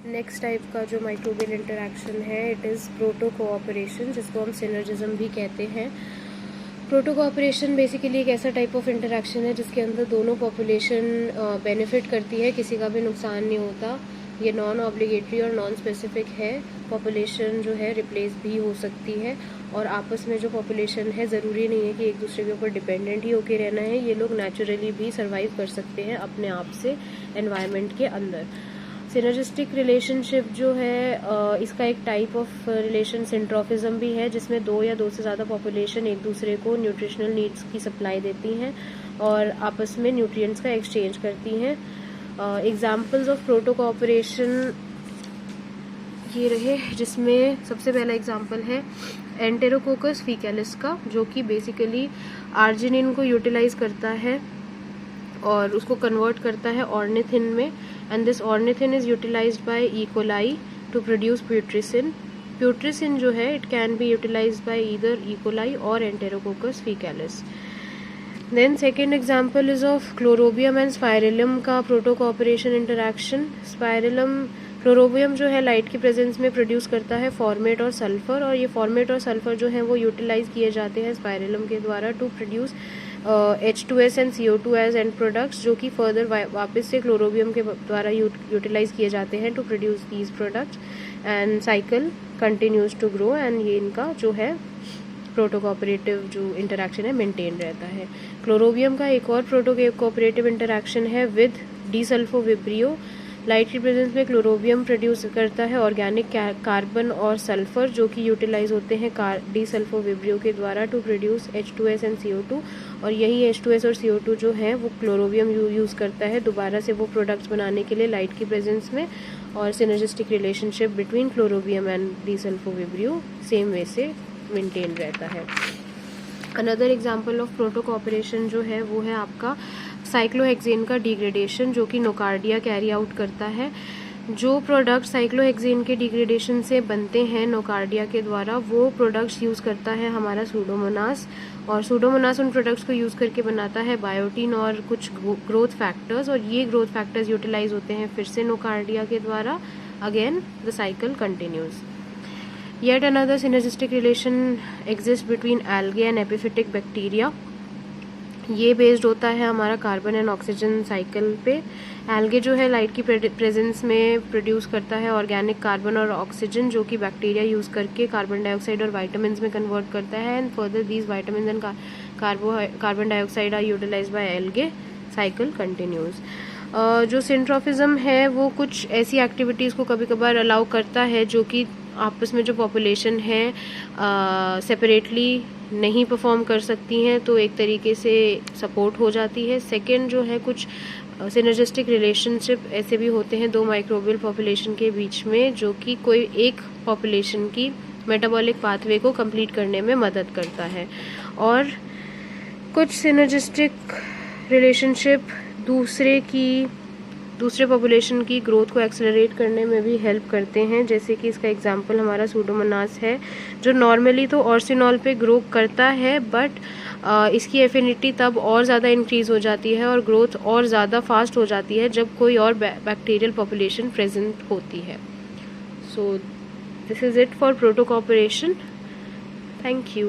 Next type का जो microbial interaction है इट इज़ प्रोटो कोऑपरेशन, जिसको हम सिनर्जिज्म भी कहते हैं। प्रोटो कोऑपरेशन बेसिकली एक ऐसा टाइप ऑफ इंटरैक्शन है जिसके अंदर दोनों पॉपुलेशन बेनिफिट करती है, किसी का भी नुकसान नहीं होता। ये नॉन ऑब्लिगेटरी और नॉन स्पेसिफिक है। पॉपुलेशन जो है रिप्लेस भी हो सकती है और आपस में जो पॉपुलेशन है ज़रूरी नहीं है कि एक दूसरे के ऊपर डिपेंडेंट ही होके रहना है। ये लोग नेचुरली भी सर्वाइव कर सकते हैं अपने आप से एनवायरनमेंट के अंदर। सिनर्जिस्टिक रिलेशनशिप जो है इसका एक टाइप ऑफ रिलेशन सिंट्रोफिज्म भी है, जिसमें दो या दो से ज़्यादा पॉपुलेशन एक दूसरे को न्यूट्रिशनल नीड्स की सप्लाई देती हैं और आपस में न्यूट्रिएंट्स का एक्सचेंज करती हैं। एग्जाम्पल्स ऑफ प्रोटो कोऑपरेशन ये रहे, जिसमें सबसे पहला एग्जाम्पल है एंटेरोकोकस फीकैलिस का, जो कि बेसिकली आर्जिनिन को यूटिलाइज करता है और उसको कन्वर्ट करता है ऑर्निथिन में, and this ornithine is utilized by E coli to produce putrescine. Putrescine जो है it can be utilized by either E coli और enterococcus faecalis. Then second example is of chlorobium and spirillum का proto cooperation interaction. Chlorobium जो है light की presence में produce करता है फॉर्मेट और सल्फर, और ये फॉर्मेट और सल्फर जो है वो यूटिलाइज किए जाते हैं स्पाइरेलम के द्वारा to produce H2S and CO2 as end products, जो कि फर्दर वापस से क्लोरोबियम के द्वारा यूटिलाइज किए जाते हैं to produce these products, and cycle continues to grow, and ये इनका जो है प्रोटो कोऑपरेटिव जो इंटरैक्शन है मेंटेन रहता है। क्लोरोबियम का एक और प्रोटो कोऑपरेटिव इंटरैक्शन है विद डिसल्फोविब्रियो। लाइट की प्रेजेंस में क्लोरोबियम प्रोड्यूस करता है ऑर्गेनिक कार्बन और सल्फर, जो कि यूटिलाइज होते हैं डिसल्फोविब्रियो के द्वारा to produce H2S and CO2, और यही H2S और CO2 जो है वो क्लोरोबियम यूज़ करता है दोबारा से वो प्रोडक्ट्स बनाने के लिए लाइट की प्रेजेंस में, और synergistic relationship between chlorobium and desulfovibrio same way से मेंटेन रहता है। Another example of proto cooperation जो है वो है आपका साइक्लोहेक्सेन का डिग्रेडेशन, जो कि नोकार्डिया कैरी आउट करता है। जो प्रोडक्ट साइक्लोहेक्सेन के डिग्रेडेशन से बनते हैं नोकार्डिया के द्वारा, वो प्रोडक्ट्स यूज़ करता है हमारा सूडोमोनास, और सूडोमोनास उन प्रोडक्ट्स को यूज़ करके बनाता है बायोटीन और कुछ ग्रोथ फैक्टर्स, और ये ग्रोथ फैक्टर्स यूटिलाइज होते हैं फिर से नोकार्डिया के द्वारा। Again the cycle continues. Yet another synergistic relation exists between algae and epiphytic bacteria. ये बेस्ड होता है हमारा कार्बन एंड ऑक्सीजन साइकिल पे। एल्गे जो है लाइट की प्रेजेंस में प्रोड्यूस करता है ऑर्गेनिक कार्बन और ऑक्सीजन, जो कि बैक्टीरिया यूज़ करके कार्बन डाइऑक्साइड और वाइटामिन में कन्वर्ट करता है, and further these vitamin and carbon dioxide are utilised by algae. Cycle continues. जो सिंट्रोफिज्म है वो कुछ ऐसी एक्टिविटीज़ को कभी कभार अलाउ करता है जो कि आपस में जो पॉपुलेशन है सेपरेटली नहीं परफॉर्म कर सकती हैं, तो एक तरीके से सपोर्ट हो जाती है। सेकंड जो है कुछ सिनर्जिस्टिक रिलेशनशिप ऐसे भी होते हैं दो माइक्रोबियल पॉपुलेशन के बीच में, जो कि कोई एक पॉपुलेशन की मेटाबॉलिक पाथवे को कंप्लीट करने में मदद करता है। और कुछ सिनर्जिस्टिक रिलेशनशिप दूसरे पॉपुलेशन की ग्रोथ को एक्सेलरेट करने में भी हेल्प करते हैं, जैसे कि इसका एग्जांपल हमारा सूडोमोनास है, जो नॉर्मली तो ऑर्सिनॉल पे ग्रो करता है, बट इसकी एफिनिटी तब और ज़्यादा इंक्रीज़ हो जाती है और ग्रोथ और ज़्यादा फास्ट हो जाती है जब कोई और बैक्टीरियल पॉपुलेशन प्रेजेंट होती है। So this is it for proto cooperation. Thank you.